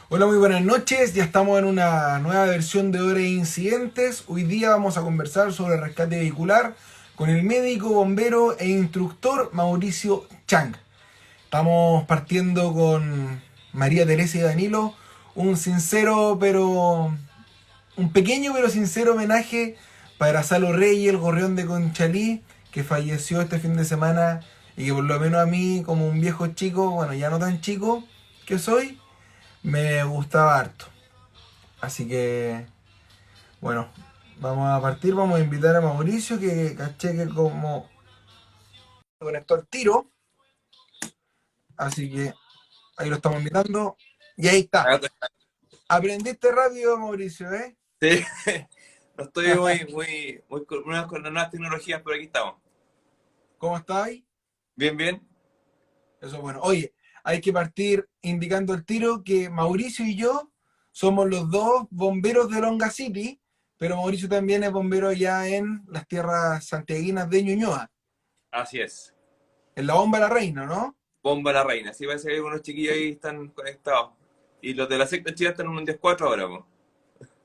Hola, muy buenas noches. Ya estamos en una nueva versión de Hora de Incidentes. Hoy día vamos a conversar sobre rescate vehicular con el médico, bombero e instructor Mauricio Chang. Estamos partiendo con María Teresa y Danilo. Un pequeño pero sincero homenaje para Salo Rey, el gorrión de Conchalí, que falleció este fin de semana y que por lo menos a mí, como un viejo chico, bueno, ya no tan chico que soy, me gustaba harto. Así que, bueno, vamos a partir, vamos a invitar a Mauricio, que caché que como conectó al tiro, así que ahí lo estamos invitando. Y ahí está. Acá estoy. Aprendiste rápido, Mauricio, ¿eh? Sí, no estoy muy con las nuevas tecnologías, pero aquí estamos. ¿Cómo estáis? Bien, bien. Eso es bueno. Oye, hay que partir indicando al tiro que Mauricio y yo somos los dos bomberos de Longa City, pero Mauricio también es bombero ya en las tierras santiaguinas de Ñuñoa, Así es. en la Bomba de la Reina, ¿no? Bomba la reina. Sí, parece que algunos chiquillos ahí están conectados. Y los de la secta china están en un 10-4 ahora, po.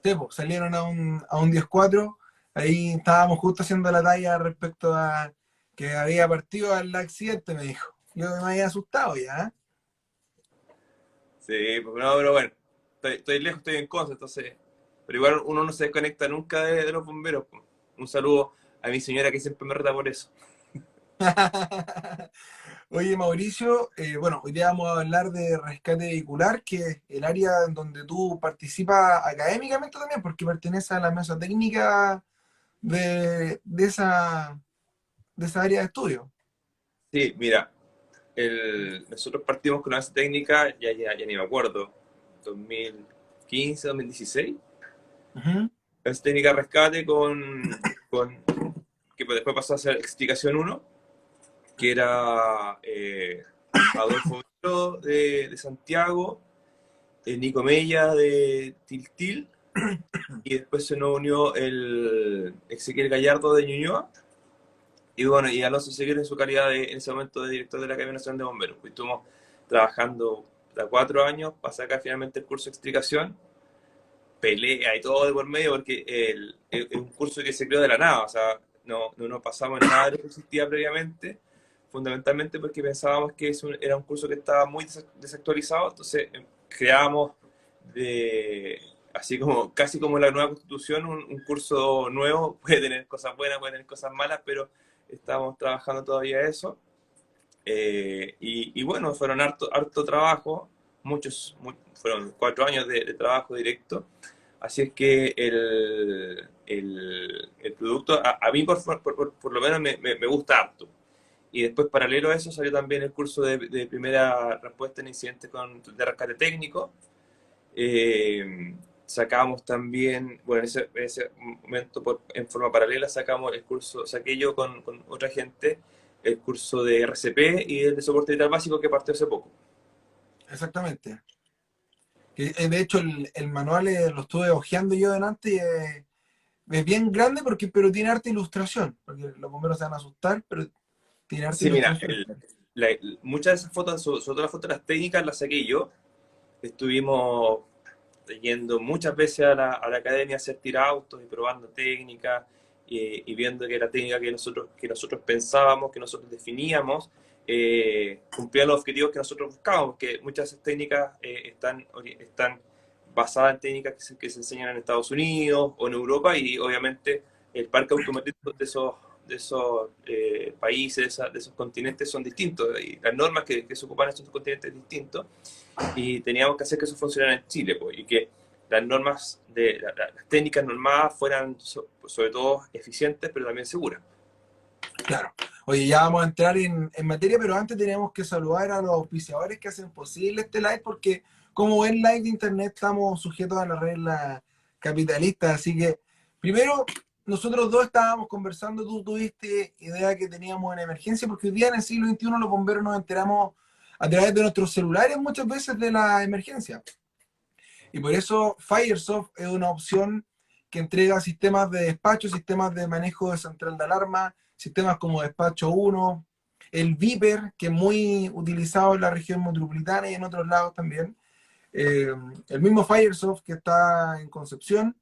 Sí, pues, salieron a un 10-4. Ahí estábamos justo haciendo la talla respecto a que había partido al accidente, me dijo. Yo me había asustado ya, ¿eh? Sí, pues no, pero bueno. Estoy lejos, estoy en Conce, entonces. Pero igual uno no se desconecta nunca de los bomberos, po. Un saludo a mi señora que siempre me reta por eso. Oye, Mauricio, bueno, hoy día vamos a hablar de rescate vehicular, que es el área en donde tú participas académicamente también, porque perteneces a la mesa técnica de esa área de estudio. Sí, mira, nosotros partimos con una base técnica, ya ni me acuerdo, 2015, 2016. Ujú. Es técnica rescate que después pasó a ser explicación uno, que era Adolfo Velo de Santiago, Nico Mella de Tiltil, y después se nos unió el Ezequiel Gallardo de Ñuñoa, y bueno, y Alonso Seguir en su calidad en ese momento de director de la Academia Nacional de Bomberos. Pues estuvimos trabajando a 4 años para sacar finalmente el curso de explicación, pelea y todo de por medio, porque es un curso que se creó de la nada, o sea, no nos pasamos en nada de lo que existía previamente, fundamentalmente porque pensábamos que era un curso que estaba muy desactualizado, entonces creábamos de, así como casi como la nueva constitución, un curso nuevo, puede tener cosas buenas, puede tener cosas malas, pero estamos trabajando todavía eso. Y bueno, fueron harto trabajo, fueron 4 años de trabajo directo. Así es que el producto, a mí por lo menos me gusta harto. Y después, paralelo a eso, salió también el curso de primera respuesta en incidentes de rescate técnico. Sacamos también, bueno, en ese momento, en forma paralela, saqué yo con otra gente el curso de RCP y el de soporte vital básico que partió hace poco. Exactamente. De hecho, el manual lo estuve hojeando yo delante y es bien grande pero tiene harta ilustración, porque los bomberos se van a asustar, pero tiene harta Sí, mira, ilustración. muchas de esas fotos, sobre todo las fotos de las técnicas, las saqué yo. Estuvimos yendo muchas veces a la academia a hacer tirautos y probando técnicas y viendo que la técnica que nosotros pensábamos, que nosotros definíamos, cumplía los objetivos que nosotros buscábamos, que muchas de esas técnicas están basadas en técnicas que se enseñan en Estados Unidos o en Europa y obviamente el parque automotriz de esos países, de esos continentes son distintos y las normas que se ocupan en esos continentes distintos y teníamos que hacer que eso funcionara en Chile, pues, y que las técnicas normadas fueran sobre todo eficientes, pero también seguras. Claro. Oye, ya vamos a entrar en materia, pero antes tenemos que saludar a los auspiciadores que hacen posible este live, porque como buen live de internet estamos sujetos a las reglas capitalistas. Así que, primero, nosotros dos estábamos conversando, tú tuviste idea que teníamos en emergencia, porque hoy día en el siglo XXI los bomberos nos enteramos a través de nuestros celulares muchas veces de la emergencia. Y por eso Firesoft es una opción que entrega sistemas de despacho, sistemas de manejo de central de alarma, sistemas como Despacho 1, el Viper, que es muy utilizado en la región metropolitana y en otros lados también. Eh, el mismo Firesoft que está en Concepción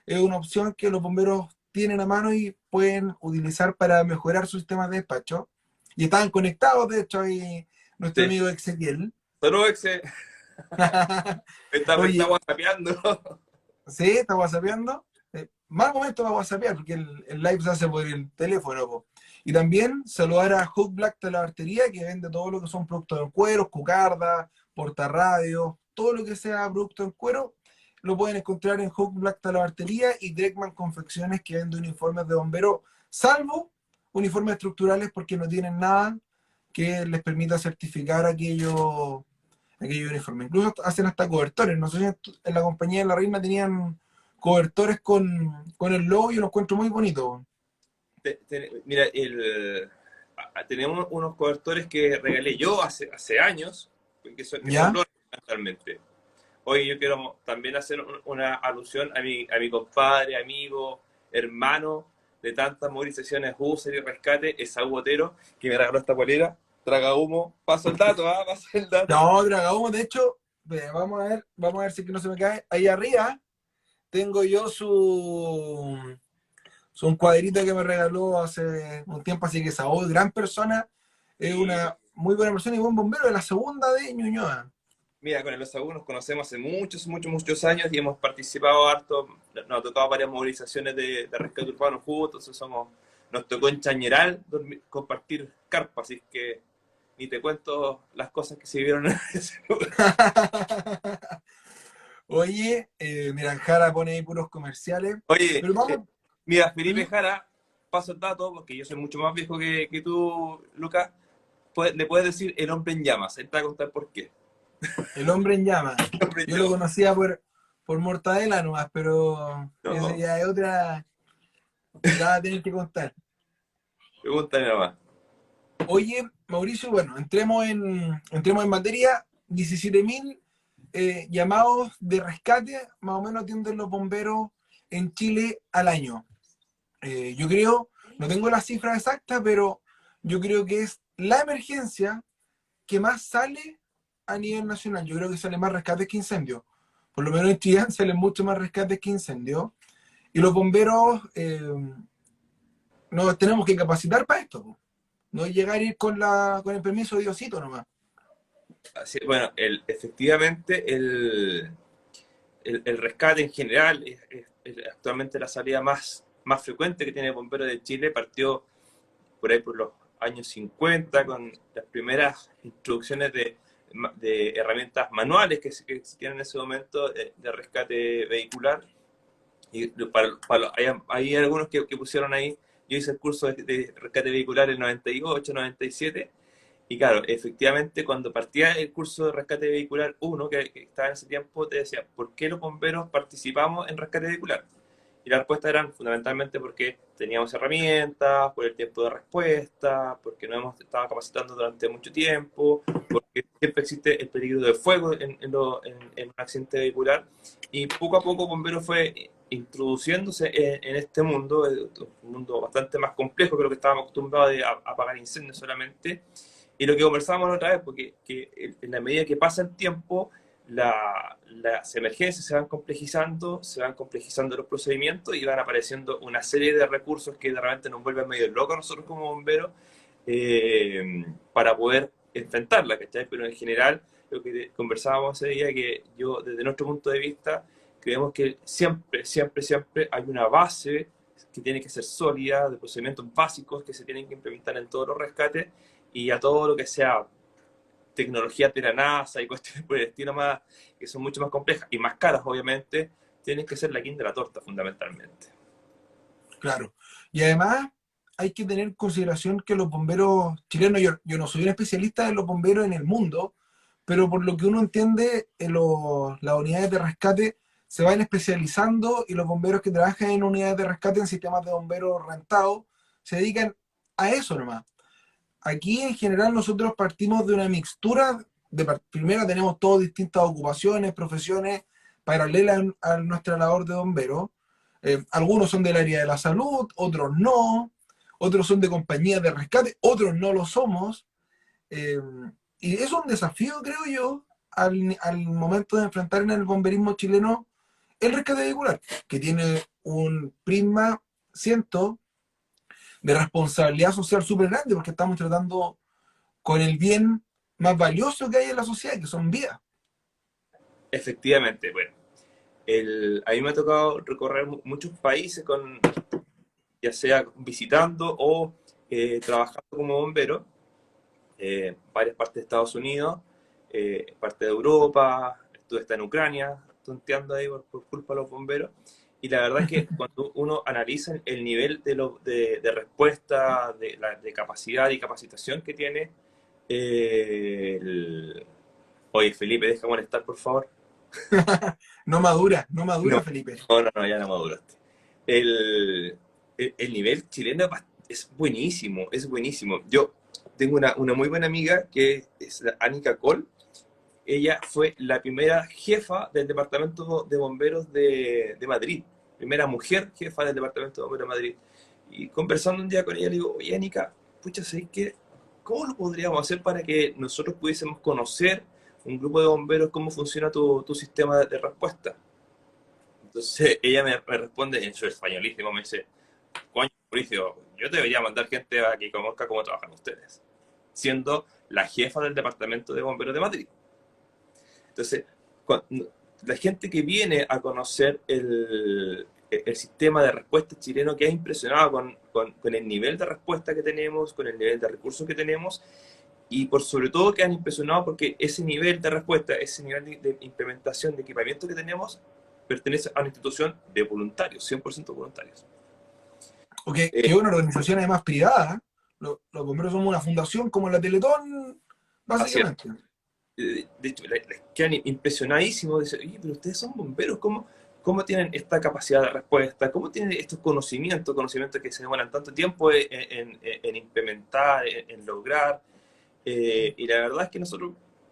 es una opción que los bomberos tienen a mano y pueden utilizar para mejorar su sistema de despacho. Y estaban conectados, de hecho, ahí nuestro Sí. amigo Ezequiel. Solo Exe está Oye, whatsappeando. sí, está whatsappeando. Mal momento para whatsappear, porque el live se hace por el teléfono, po. Y también saludar a Hook Black de la Artería, que vende todo lo que son productos en cuero, cucarda, portarradios, todo lo que sea producto en cuero, lo pueden encontrar en Hook Black de la Artería y Dreckman Confecciones, que vende uniformes de bombero, salvo uniformes estructurales, porque no tienen nada que les permita certificar aquellos uniformes. Incluso hacen hasta cobertores. No sé si en la compañía de la Reina tenían cobertores con el logo y lo encuentro muy bonito. Mira, tenemos unos cobertores que regalé yo hace años, que son ¿Ya? flores fundamentalmente. Hoy yo quiero también hacer una alusión a mi compadre, amigo, hermano de tantas movilizaciones UCER y rescate, Esaú Botero, que me regaló esta polera. Traga humo. Paso el dato, paso el dato. No, Dragón, de hecho, vamos a ver si que no se me cae. Ahí arriba tengo yo un cuadrito que me regaló hace un tiempo, así que Saúl, gran persona, es Y una muy buena persona y buen bombero de la segunda de Ñuñoa. mira, con el Esaú nos conocemos hace muchos años y hemos participado harto. Nos ha tocado varias movilizaciones de rescate urbano juntos. Nos tocó en Chañeral compartir carpa, así que ni te cuento las cosas que se vieron en ese lugar. Oye, mira, Jara pone ahí puros comerciales, Oye, pero vamos. mira, Felipe ¿Mm? Jara, paso el dato, porque yo soy mucho más viejo que tú, Lucas. Le puedes decir el hombre en llamas. Él te va a contar por qué. El hombre en llamas. El hombre en Yo lo llamas. conocía por Mortadela nomás, pero ese No, ya es otra, la va a tener que contar. pregúntale nada más. Oye, Mauricio, bueno, entremos en materia. 17.000 llamados de rescate, más o menos atienden los bomberos en Chile al año. Yo creo, no tengo la cifra exacta, pero yo creo que es la emergencia que más sale a nivel nacional. Yo creo que sale más rescates que incendios. Por lo menos en Chile salen mucho más rescates que incendios. Y los bomberos nos tenemos que capacitar para esto, po. No es llegar a ir con el permiso de Diosito nomás. Bueno, efectivamente, el rescate en general es actualmente la salida más frecuente que tiene el bombero de Chile. Partió por ahí por los años 50 con las primeras introducciones de herramientas manuales que existían en ese momento de rescate vehicular. Y hay algunos que pusieron ahí. Yo hice el curso de rescate vehicular en 98, 97. Y claro, efectivamente, cuando partía el curso de rescate vehicular uno que estaba en ese tiempo, te decía, ¿por qué los bomberos participamos en rescate vehicular? Y la respuesta eran fundamentalmente porque teníamos herramientas, por el tiempo de respuesta, porque nos hemos estado capacitando durante mucho tiempo, porque siempre existe el peligro de fuego en un accidente vehicular. Y poco a poco Bomberos fue introduciéndose en este mundo, un mundo bastante más complejo que lo que estábamos acostumbrados a apagar incendios solamente. Y lo que conversábamos la otra vez, porque que en la medida que pasa el tiempo, las emergencias se van complejizando los procedimientos y van apareciendo una serie de recursos que de repente nos vuelven medio locos a nosotros como bomberos para poder enfrentarla, ¿cachai? Pero en general, lo que conversábamos ese día, que yo desde nuestro punto de vista, creemos que siempre hay una base que tiene que ser sólida, de procedimientos básicos que se tienen que implementar en todos los rescates y a todo lo que sea tecnologías de la NASA y cuestiones por el estilo más, que son mucho más complejas y más caras, obviamente, tienen que ser la quinta de la torta, fundamentalmente. Claro. Y además hay que tener en consideración que los bomberos chilenos, yo no soy un especialista en los bomberos en el mundo, pero por lo que uno entiende, las unidades de rescate se van especializando y los bomberos que trabajan en unidades de rescate en sistemas de bomberos rentados se dedican a eso nomás. Aquí en general nosotros partimos de una mixtura, primero tenemos todas distintas ocupaciones, profesiones paralelas a nuestra labor de bombero. Algunos son del área de la salud, otros no, otros son de compañías de rescate, otros no lo somos. Eh, y es un desafío, creo yo, al momento de enfrentar en el bomberismo chileno el rescate vehicular, que tiene un prisma, siento, de responsabilidad social súper grande, porque estamos tratando con el bien más valioso que hay en la sociedad, que son vidas. Efectivamente, bueno, a mí me ha tocado recorrer muchos países ya sea visitando o trabajando como bombero, varias partes de Estados Unidos, parte de Europa, estuve hasta en Ucrania, tonteando ahí por culpa de los bomberos. Y la verdad es que cuando uno analiza el nivel de respuesta, de capacidad y capacitación que tiene, oye, Felipe, deja molestar, por favor. No No, madura, Felipe. no, ya no maduraste. El, el nivel chileno es buenísimo, es buenísimo. Yo tengo una muy buena amiga que es la Anika Cole. Ella fue la primera jefa del Departamento de Bomberos de Madrid. Primera mujer jefa del Departamento de Bomberos de Madrid. Y conversando un día con ella, le digo, oye, Anika, pucha, ¿sabes qué? ¿Cómo lo podríamos hacer para que nosotros pudiésemos conocer un grupo de bomberos cómo funciona tu sistema de respuesta? Entonces ella me responde en su españolísimo, me dice, coño, Mauricio, yo debería mandar gente a que conozca cómo trabajan ustedes, siendo la jefa del Departamento de Bomberos de Madrid. Entonces, la gente que viene a conocer el sistema de respuesta chileno que ha impresionado con el nivel de respuesta que tenemos, con el nivel de recursos que tenemos, y por sobre todo que han impresionado porque ese nivel de respuesta, ese nivel de implementación de equipamiento que tenemos, pertenece a una institución de voluntarios, 100% voluntarios. O que es una organización además privada. Los bomberos somos una fundación como la Teletón, Así es. básicamente. De hecho, les quedan impresionadísimos. Dicen, oye, pero ustedes son bomberos, ¿cómo tienen esta capacidad de respuesta? ¿Cómo tienen estos conocimientos que se demoran tanto tiempo en implementar, en lograr? Y la verdad es que nosotros,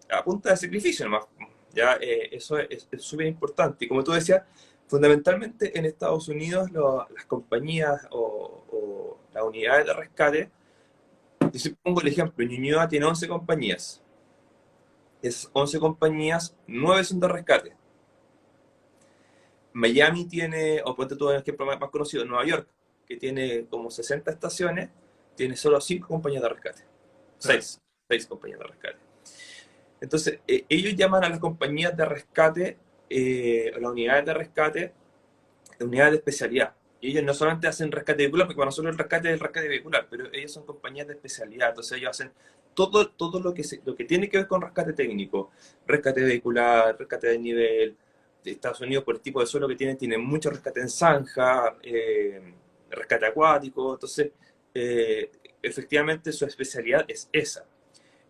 a punta de sacrificio nomás, ya eso es súper importante. Y como tú decías, fundamentalmente en Estados Unidos las compañías o las unidades de rescate, yo siempre pongo el ejemplo, Ñuñoa tiene 11 compañías. Esas 11 compañías, 9 son de rescate. Miami tiene, o ponte tú el ejemplo más conocido, Nueva York, que tiene como 60 estaciones, tiene solo 5 compañías de rescate. 6 compañías de rescate. Entonces, ellos llaman a las compañías de rescate, a las unidades de rescate, unidades de especialidad. Y ellos no solamente hacen rescate vehicular, porque para nosotros el rescate es el rescate vehicular, pero ellos son compañías de especialidad. Entonces ellos hacen todo lo que tiene que ver con rescate técnico, rescate vehicular, rescate de nivel. De Estados Unidos, por el tipo de suelo que tienen mucho rescate en zanja, rescate acuático. Entonces, efectivamente su especialidad es esa.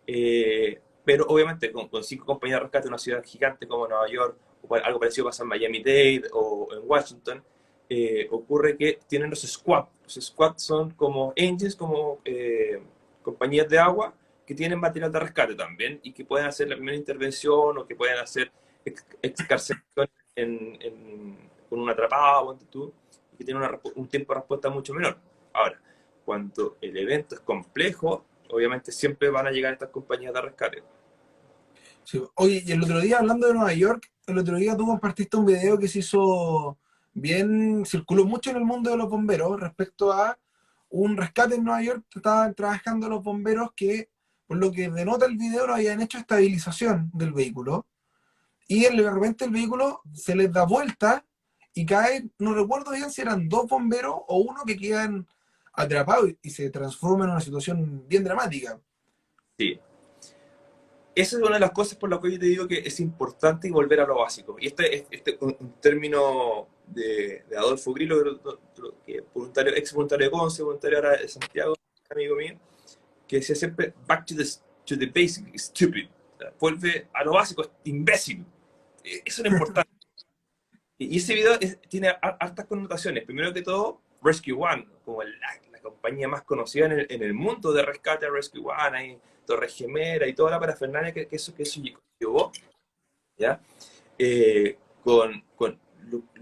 Pero obviamente con 5 compañías de rescate en una ciudad gigante como Nueva York, o algo parecido pasa en Miami-Dade o en Washington, ocurre que tienen los squad. Los squad son como engines, como compañías de agua que tienen material de rescate también y que pueden hacer la primera intervención o que pueden hacer excarcelación con una atrapada, y que tiene un tiempo de respuesta mucho menor. Ahora, cuando el evento es complejo, obviamente siempre van a llegar estas compañías de rescate. Sí. Oye, y el otro día, hablando de Nueva York, el otro día tú compartiste un video que se hizo bien, circuló mucho en el mundo de los bomberos respecto a un rescate en Nueva York. Estaban trabajando los bomberos que, por lo que denota el video, no habían hecho estabilización del vehículo. Y de repente el vehículo se les da vuelta y cae, no recuerdo bien si eran 2 bomberos o uno que quedan atrapados y se transforma en una situación bien dramática. Sí. Esa es una de las cosas por las que yo te digo que es importante volver a lo básico. Y este es un término de Adolfo Grillo, que voluntario, ex voluntario de Conce, voluntario ahora de Santiago, amigo mío, que decía siempre, back to the basic, stupid. O sea, vuelve a lo básico, imbécil. Eso es lo importante. Y ese video tiene hartas connotaciones. Primero que todo, Rescue One, como la compañía más conocida en el mundo de rescate, Rescue One, hay Torre Gemera y toda la parafernalia que eso llevó, ¿ya? Con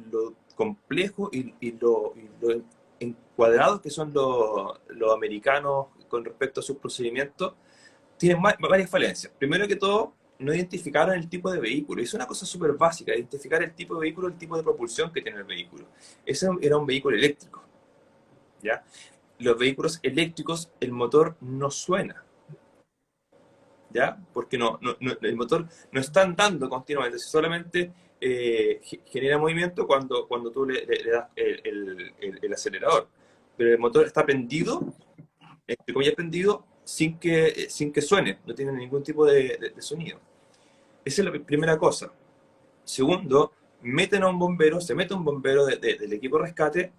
lo complejo y lo encuadrados que son los americanos con respecto a sus procedimientos, tienen varias falencias. Primero que todo, no identificaron el tipo de vehículo. Es una cosa súper básica, identificar el tipo de vehículo, el tipo de propulsión que tiene el vehículo. Ese era un vehículo eléctrico, ¿ya? Los vehículos eléctricos, el motor no suena, ¿ya? Porque el motor no está andando continuamente, solamente genera movimiento cuando tú le das el acelerador. Pero el motor está prendido, entre comillas prendido, sin que suene, no tiene ningún tipo de sonido. Esa es la primera cosa. Segundo, meten a un bombero, se mete un bombero del equipo de rescate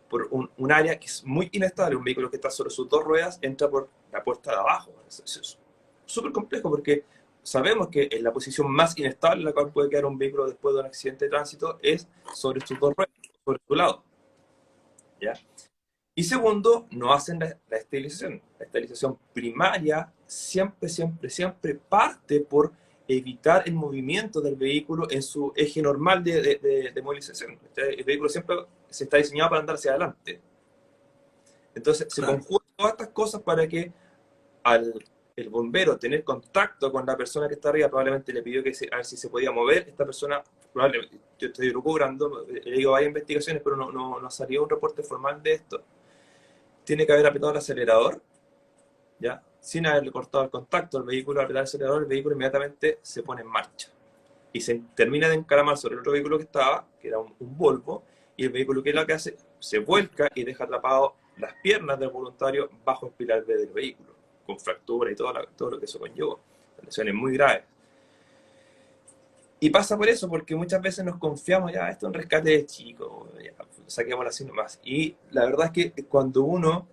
por un área que es muy inestable. Un vehículo que está sobre sus dos ruedas entra por la puerta de abajo. Es súper complejo porque sabemos que en la posición más inestable en la cual puede quedar un vehículo después de un accidente de tránsito es sobre sus dos ruedas, sobre su lado, ¿ya? Y segundo, no hacen la estabilización. La estabilización primaria siempre, siempre, siempre parte por evitar el movimiento del vehículo en su eje normal de movilización. El vehículo siempre se está diseñado para andar hacia adelante. Entonces, se Claro. conjugan todas estas cosas para que al el bombero tener contacto con la persona que está arriba, probablemente le pidió a ver si se podía mover. Esta persona, probablemente, yo estoy lucubrando, he leído varias investigaciones, pero no salió un reporte formal de esto. Tiene que haber apretado el acelerador, ¿ya? Sin haberle cortado el contacto al vehículo, al apretar el acelerador, el vehículo inmediatamente se pone en marcha. Y se termina de encaramar sobre el otro vehículo que estaba, que era un Volvo, y el vehículo que es lo que hace, se vuelca y deja atrapado las piernas del voluntario bajo el pilar B del vehículo, con fractura y todo lo que eso conllevó. Lesiones muy graves. Y pasa por eso, porque muchas veces nos confiamos, ya, esto es un rescate de chico, ya, saquémoslo así nomás. Y la verdad es que cuando uno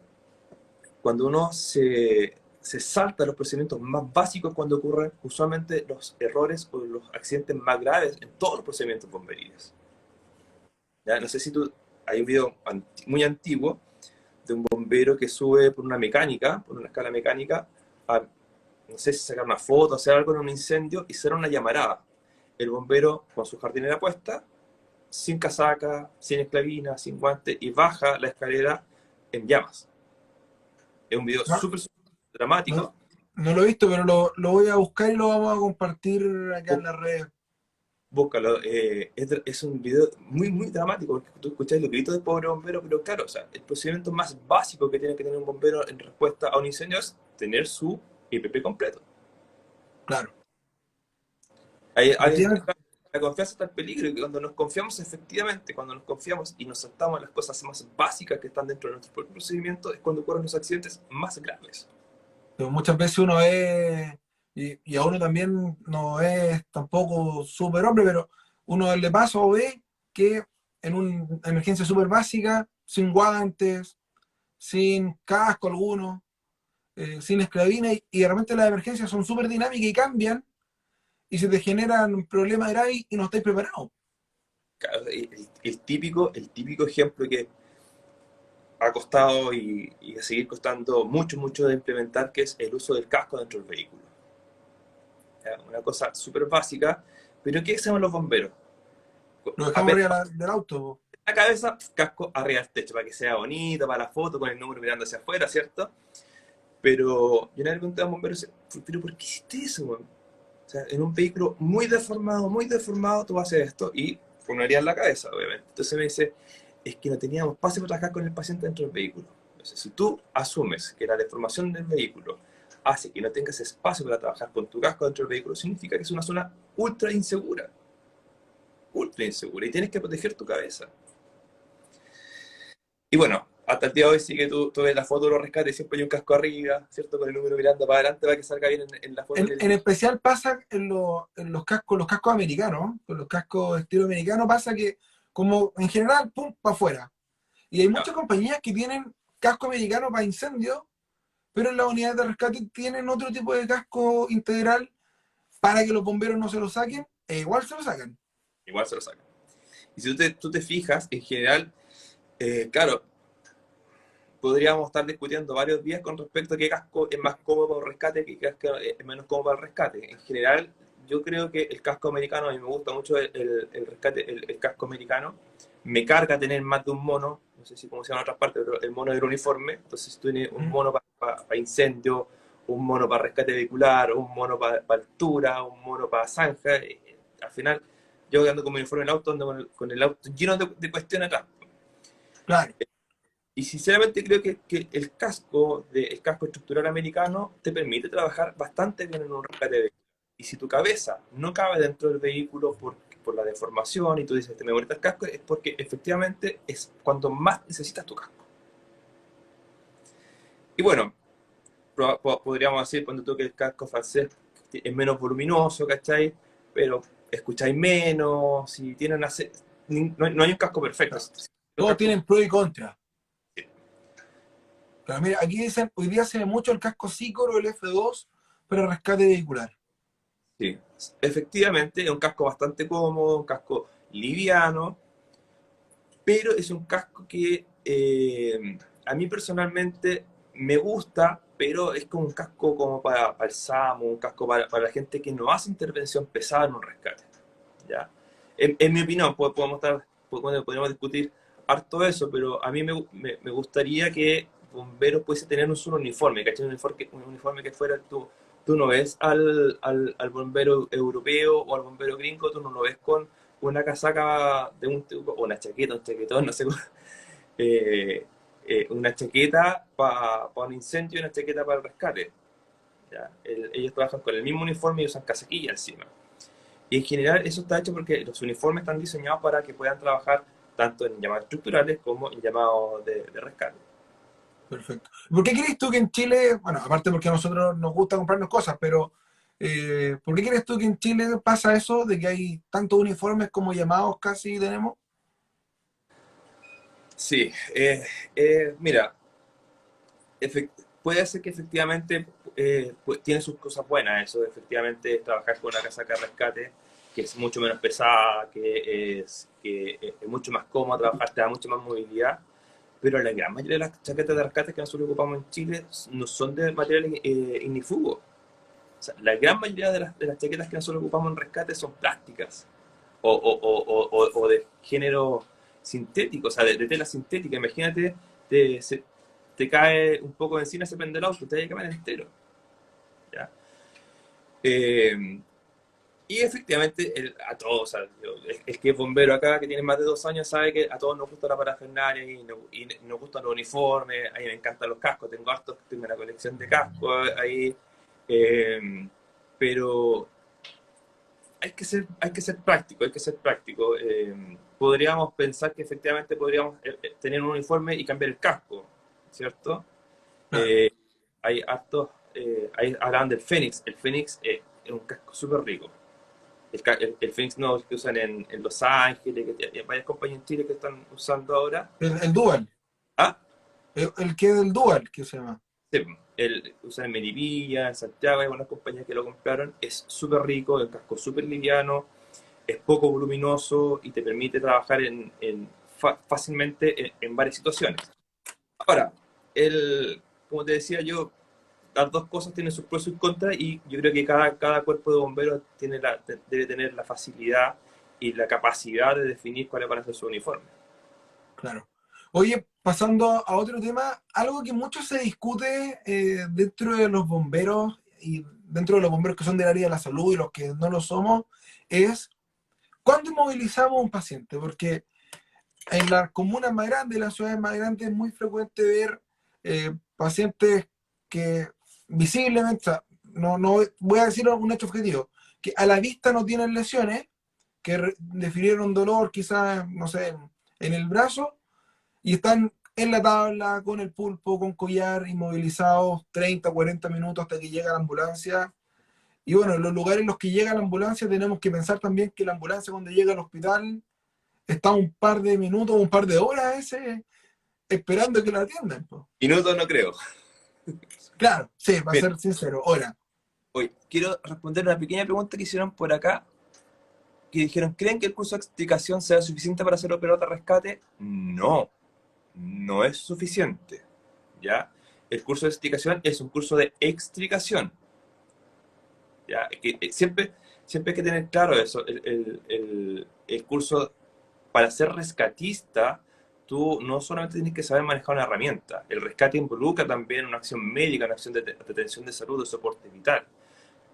se salta los procedimientos más básicos, cuando ocurren usualmente los errores o los accidentes más graves en todos los procedimientos bomberiles. ¿Ya? No sé si hay un video muy antiguo de un bombero que sube por una escala mecánica, no sé si sacar una foto, hacer algo en un incendio y hacer una llamarada. El bombero con su jardinera puesta, sin casaca, sin esclavina, sin guante, y baja la escalera en llamas. Es un video No, súper dramático. no, no lo he visto, pero lo voy a buscar y lo vamos a compartir acá en las redes. Búscalo, es un video muy, muy dramático porque tú escuchas los gritos del pobre bombero, pero claro, o sea, el procedimiento más básico que tiene que tener un bombero en respuesta a un incendio es tener su IPP completo. Claro. Hay Efectivamente. la confianza está el peligro y cuando nos confiamos efectivamente, cuando nos confiamos y nos saltamos a las cosas más básicas que están dentro de nuestro propio procedimiento, es cuando ocurren los accidentes más graves. Pero muchas veces uno es, y a uno también no es tampoco superhombre, pero uno le pasa o ve que en una emergencia súper básica, sin guantes, sin casco alguno, sin esclavina, y de repente las emergencias son súper dinámicas y cambian, y se te generan problemas graves y no estáis preparados. Claro, el típico ejemplo que ha costado y a seguir costando mucho, mucho de implementar, que es el uso del casco dentro del vehículo. ¿Ya? Una cosa súper básica, pero ¿qué hacemos los bomberos? Lo dejamos Apenas arriba del auto. la cabeza, casco arriba del techo, para que sea bonito, para la foto, con el número mirando hacia afuera, ¿cierto? Pero yo le pregunté a un bombero, ¿pero por qué hiciste eso, man? O sea, en un vehículo muy deformado, tú haces esto y ponerías en la cabeza, obviamente. Entonces me dice, es que no teníamos pase para trabajar con el paciente dentro del vehículo. Entonces, si tú asumes que la deformación del vehículo hace que no tengas espacio para trabajar con tu casco dentro del vehículo, significa que es una zona ultra insegura, y tienes que proteger tu cabeza. Y bueno, hasta el día de hoy sí que tú ves la foto de los rescates, siempre hay un casco arriba, ¿cierto? Con el número mirando para adelante para que salga bien en la foto. En especial pasa en los cascos americanos, con los cascos estilo americano, pasa que como en general, pum, para afuera. Y hay No, muchas compañías que tienen casco americano para incendios, pero en las unidades de rescate tienen otro tipo de casco integral para que los bomberos no se lo saquen, e igual se lo sacan. igual se lo sacan. Y si tú te fijas, en general, claro, podríamos estar discutiendo varios días con respecto a qué casco es más cómodo para el rescate, qué casco es menos cómodo para el rescate. En general, yo creo que el casco americano, a mí me gusta mucho el rescate, el casco americano. Me carga tener más de un mono, no sé si cómo se llama en otras partes, pero el mono del uniforme. Entonces, si tú tienes un mono para incendio un mono para rescate vehicular, un mono para altura, un mono para zanja. Al final, yo ando con mi uniforme en el auto, ando con el auto lleno de cuestiones atrás. Claro. Y sinceramente creo que el casco estructural americano te permite trabajar bastante bien en un rescate de vehículo. Y si tu cabeza no cabe dentro del vehículo por la deformación y tú dices, te me molesta el casco, es porque efectivamente es cuando más necesitas tu casco. Y bueno, podríamos decir cuando tú que el casco francés es menos voluminoso, ¿cachai? Pero escucháis menos, si tienen no hay un casco perfecto. Claro. Todos tienen pros y contras. Sí. Claro, mira, aquí dicen, hoy día se ve mucho el casco Sycor o el F2 para rescate vehicular. Sí, efectivamente es un casco bastante cómodo, un casco liviano, pero es un casco que a mí personalmente me gusta, pero es como un casco como para el SAMU, un casco para la gente que no hace intervención pesada en un rescate. ¿Ya? En mi opinión, podríamos discutir harto eso, pero a mí me gustaría que bomberos pudiese tener un solo uniforme, ¿cachai? Un uniforme que fuera tú no ves al bombero europeo o al bombero gringo, tú no lo ves con una casaca de un tipo, o una chaqueta, un chaquetón, no sé cómo, eh, una chaqueta para un incendio y una chaqueta para el rescate. ¿Ya? Ellos trabajan con el mismo uniforme y usan casaquilla encima. Y en general eso está hecho porque los uniformes están diseñados para que puedan trabajar tanto en llamadas estructurales como en llamados de rescate. Perfecto. ¿Por qué crees tú que en Chile, bueno, aparte porque a nosotros nos gusta comprarnos cosas, pero ¿por qué crees tú que en Chile pasa eso de que hay tantos uniformes como llamados casi tenemos? Sí, mira, puede ser que efectivamente tiene sus cosas buenas eso, efectivamente trabajar con una casaca de rescate que es mucho menos pesada, que es mucho más cómoda trabajar, te da mucha más movilidad, pero la gran mayoría de las chaquetas de rescate que nosotros ocupamos en Chile no son de material ignífugo. O sea, la gran mayoría de las chaquetas que nosotros ocupamos en rescate son plásticas o de género sintético, o sea, de tela sintética. Imagínate, te cae un poco de encima, se prende el auto, te va a quemar entero. ¿Ya? Eh, y efectivamente, a todos, o sea, el que es bombero acá, que tiene más de 2 años, sabe que a todos nos gusta la parafernalia y nos gustan los uniformes. A mí me encantan los cascos, tengo una colección de cascos ahí. eh, pero hay que ser práctico, hay que ser práctico. Podríamos pensar que efectivamente podríamos tener un uniforme y cambiar el casco, ¿cierto? Claro. Eh, hay hartos, ahí hablaban del Fénix. El Fénix es un casco súper rico. El Fénix no que usan en Los Ángeles, que hay varias compañías en Chile que están usando ahora. El Dual, Ah, el que es del Dual, que se llama. sí, usan en Melipilla, en Santiago, hay algunas compañías que lo compraron. Es súper rico, el casco súper liviano, es poco voluminoso y te permite trabajar fácilmente en varias situaciones. Ahora, como te decía yo, las dos cosas tienen sus pros y sus contras y yo creo que cada cuerpo de bomberos debe tener la facilidad y la capacidad de definir cuáles van a ser sus uniformes. Claro. Oye, pasando a otro tema, algo que mucho se discute dentro de los bomberos y dentro de los bomberos que son del área de la salud y los que no lo somos, es cuándo inmovilizamos a un paciente, porque en las comunas más grandes, en las ciudades más grandes, es muy frecuente ver pacientes que visiblemente, o sea, no voy a decir un hecho objetivo, que a la vista no tienen lesiones, que defirieron dolor quizás, no sé, en el brazo, y están en la tabla, con el pulpo, con collar, inmovilizados 30, 40 minutos hasta que llega la ambulancia. Y bueno, en los lugares en los que llega la ambulancia tenemos que pensar también que la ambulancia cuando llega al hospital está un par de minutos, un par de horas ese, esperando que la atiendan. Po. Minutos no creo. Claro, sí, para Mira, ser sincero, horas. hoy quiero responder una pequeña pregunta que hicieron por acá, que dijeron, ¿creen que el curso de explicación sea suficiente para ser operador de rescate? No, no es suficiente. ¿Ya? El curso de explicación es un curso de explicación. ¿Ya? Siempre hay que tener claro eso. El curso para ser rescatista, tú no solamente tienes que saber manejar una herramienta, el rescate involucra también una acción médica, una acción de atención de salud, de soporte vital.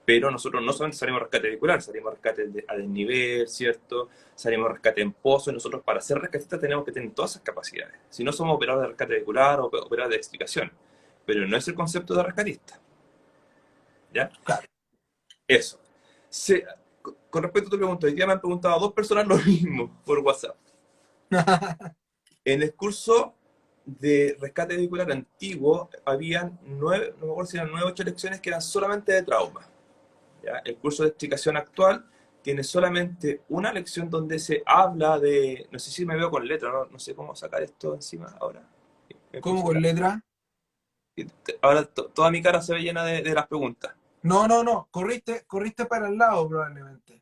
Pero nosotros no solamente salimos a rescate vehicular, salimos a rescate a desnivel, ¿cierto? Salimos a rescate en pozo, y nosotros para ser rescatistas tenemos que tener todas esas capacidades. Si no somos operadores de rescate vehicular o operadores de explicación, pero no es el concepto de rescatista. ¿Ya? Claro. Eso. Con respecto a tu pregunta, hoy día me han preguntado 2 personas lo mismo por WhatsApp. En el curso de rescate vehicular antiguo, habían 9, no me acuerdo si eran 9 o 8 lecciones que eran solamente de trauma. ¿Ya? El curso de explicación actual tiene solamente una lección donde se habla de, no sé si me veo con letra, no sé cómo sacar esto encima ahora. ¿Cómo con letra? Ahora toda mi cara se ve llena de las preguntas. No, no, no. Corriste para el lado probablemente.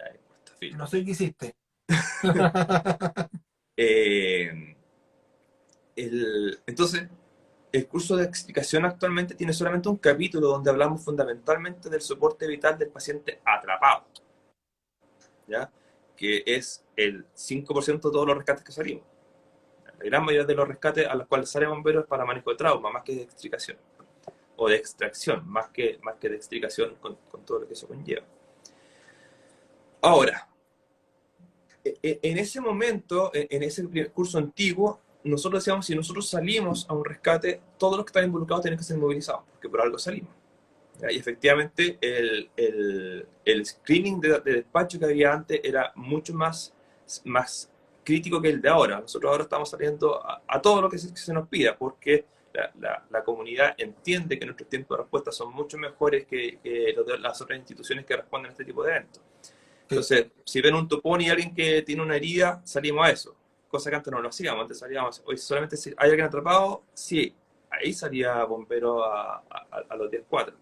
Ahí, está filo. No sé qué hiciste. Entonces, el curso de explicación actualmente tiene solamente un capítulo donde hablamos fundamentalmente del soporte vital del paciente atrapado, ¿ya? Que es el 5% de todos los rescates que salimos. La gran mayoría de los rescates a los cuales sale bomberos es para manejo de trauma, más que de extricación. O de extracción, más que de extricación con todo lo que eso conlleva. Ahora, en ese momento, en ese curso antiguo, nosotros decíamos, si nosotros salimos a un rescate, todos los que están involucrados tienen que ser movilizados, porque por algo salimos. ¿Ya? Y efectivamente, el screening de despacho que había antes era mucho más crítico que el de ahora. Nosotros ahora estamos saliendo a todo lo que se nos pida, porque la comunidad entiende que nuestros tiempos de respuesta son mucho mejores que los de las otras instituciones que responden a este tipo de eventos. Entonces, si ven un topón y alguien que tiene una herida, salimos a eso. Cosa que antes no lo hacíamos. Antes salíamos, hoy solamente si hay alguien atrapado, sí, ahí salía bombero a los 10-4.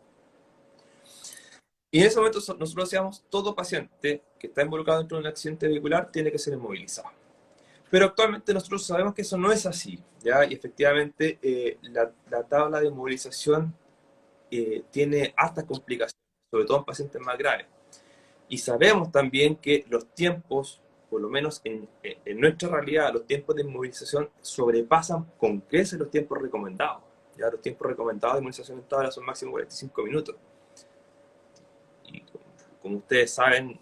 Y en ese momento nosotros decíamos, todo paciente que está involucrado dentro de un accidente vehicular tiene que ser inmovilizado. Pero actualmente nosotros sabemos que eso no es así, ¿ya? Y efectivamente la tabla de inmovilización tiene hartas complicaciones, sobre todo en pacientes más graves. Y sabemos también que los tiempos, por lo menos en nuestra realidad, los tiempos de inmovilización sobrepasan con creces los tiempos recomendados. Ya los tiempos recomendados de inmovilización en tabla son máximo 45 minutos. Y como ustedes saben,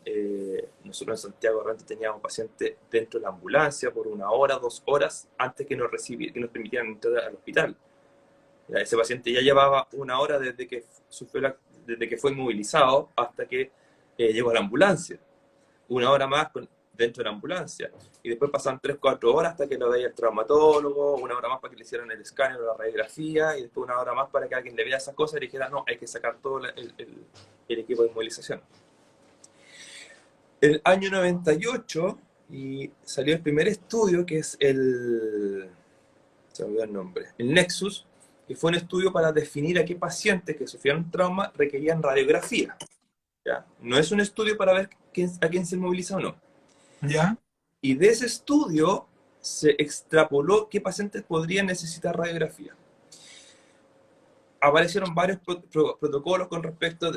nosotros en Santiago realmente teníamos pacientes dentro de la ambulancia por 1 hora, 2 horas antes que nos permitieran entrar al hospital. Ya, ese paciente ya llevaba 1 hora desde que fue inmovilizado hasta que llegó a la ambulancia. 1 hora más dentro de la ambulancia. Y después pasan 3-4 horas hasta que lo veía el traumatólogo, 1 hora más para que le hicieran el escáner o la radiografía, y después 1 hora más para que alguien le vea esas cosas y le dijera, no, hay que sacar todo el equipo de inmovilización. El año 98 y salió el primer estudio, que es se me olvidó el nombre, el Nexus, que fue un estudio para definir a qué pacientes que sufrieron trauma requerían radiografía. ¿Ya? No es un estudio para ver a quién se moviliza o no. ¿Ya? Y de ese estudio se extrapoló qué pacientes podrían necesitar radiografía. Aparecieron varios protocolos con respecto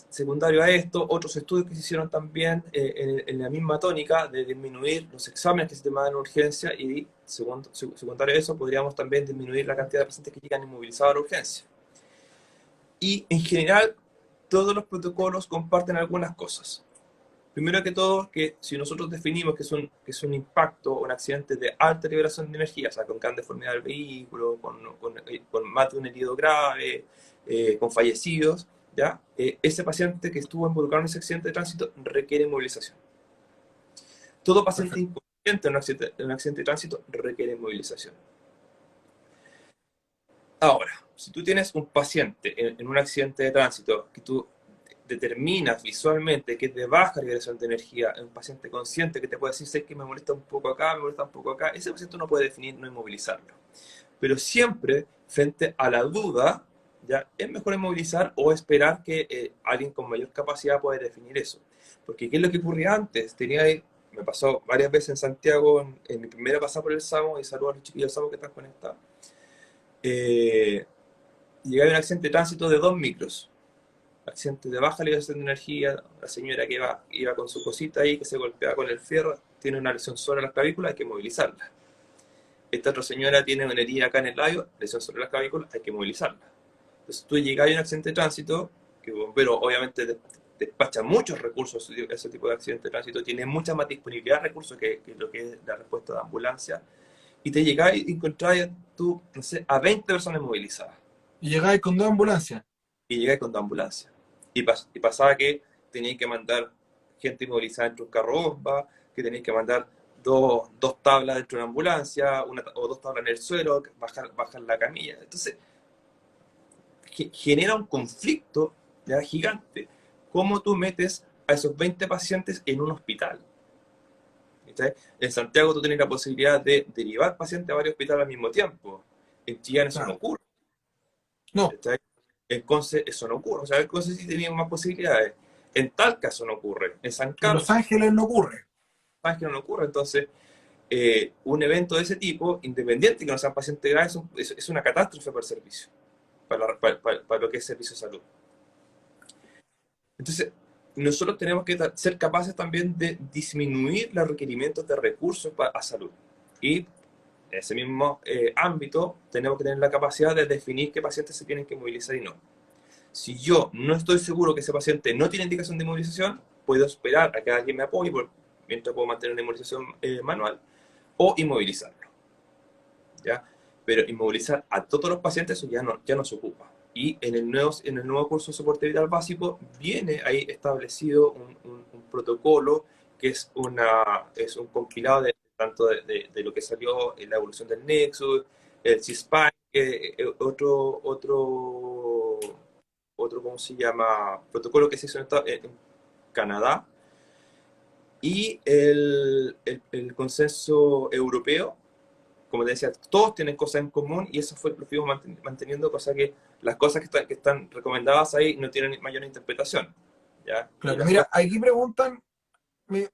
secundario a esto, otros estudios que se hicieron también en la misma tónica de disminuir los exámenes que se tomaban en urgencia y secundario a eso podríamos también disminuir la cantidad de pacientes que llegan inmovilizados a la urgencia. Y en general todos los protocolos comparten algunas cosas. Primero que todo, que si nosotros definimos que es un impacto o un accidente de alta liberación de energía, o sea, con gran deformidad del vehículo, con más de un herido grave, con fallecidos, ¿ya? Ese paciente que estuvo involucrado en ese accidente de tránsito requiere movilización. Todo paciente inconsciente en un accidente de tránsito requiere movilización. Ahora, si tú tienes un paciente en un accidente de tránsito que tú determinas visualmente que es de baja liberación de energía, un paciente consciente que te puede decir, sé que me molesta un poco acá, me molesta un poco acá, ese paciente no puede definir no inmovilizarlo. Pero siempre, frente a la duda, ya es mejor inmovilizar o esperar que alguien con mayor capacidad pueda definir eso. Porque ¿qué es lo que ocurría antes? Me pasó varias veces en Santiago, en mi primera pasada por el SAMO, y saludo a los chiquillos del SAMO que están conectados. Llegaba un accidente de tránsito de 2 micros. accidente de baja liberación de energía, la señora que iba con su cosita ahí, que se golpeaba con el fierro, tiene una lesión sobre las clavículas, hay que movilizarla. Esta otra señora tiene una herida acá en el labio, lesión sobre las clavículas, hay que movilizarla. Entonces tú llegas a un accidente de tránsito, que bombero obviamente despacha muchos recursos, ese tipo de accidente de tránsito, tiene mucha más disponibilidad de recursos que lo que es la respuesta de ambulancia, y te llegas y encontrás tú, no sé, a 20 personas movilizadas. Y llegáis con 2 ambulancias. Y llegáis con tu ambulancia. Y pasaba que teníais que mandar gente inmovilizada dentro de un carro bomba, que teníais que mandar dos tablas dentro de una ambulancia, o 2 tablas en el suelo, bajar la camilla. Entonces, genera un conflicto ya gigante. ¿Cómo tú metes a esos 20 pacientes en un hospital? ¿Está? En Santiago tú tienes la posibilidad de derivar pacientes a varios hospitales al mismo tiempo. En Chillán eso no ocurre. No. ¿Está? En Conce eso no ocurre. O sea, en Conce sí teníamos más posibilidades. En Talca eso no ocurre. En San En Los Carlos, Ángeles no ocurre. sabes que no ocurre. Entonces, un evento de ese tipo, independiente que no sean pacientes graves, es una catástrofe para el servicio, para lo que es servicio de salud. Entonces, nosotros tenemos que ser capaces también de disminuir los requerimientos de recursos a salud. Y en ese mismo ámbito, tenemos que tener la capacidad de definir qué pacientes se tienen que movilizar y no. Si yo no estoy seguro que ese paciente no tiene indicación de inmovilización, puedo esperar a que alguien me apoye mientras puedo mantener una inmovilización manual o inmovilizarlo. ¿Ya? Pero inmovilizar a todos los pacientes eso ya no se ocupa. Y en el nuevo curso de soporte vital básico viene ahí establecido un protocolo que es un compilado tanto de lo que salió en la evolución del Nexus, el CISPAN, otro, ¿cómo se llama? Protocolo que se hizo en Canadá, y el consenso europeo. Como te decía, todos tienen cosas en común y eso fue lo que fuimos manteniendo, cosa que las cosas que están recomendadas ahí no tienen mayor interpretación. ¿Ya? Claro, mira, aquí preguntan,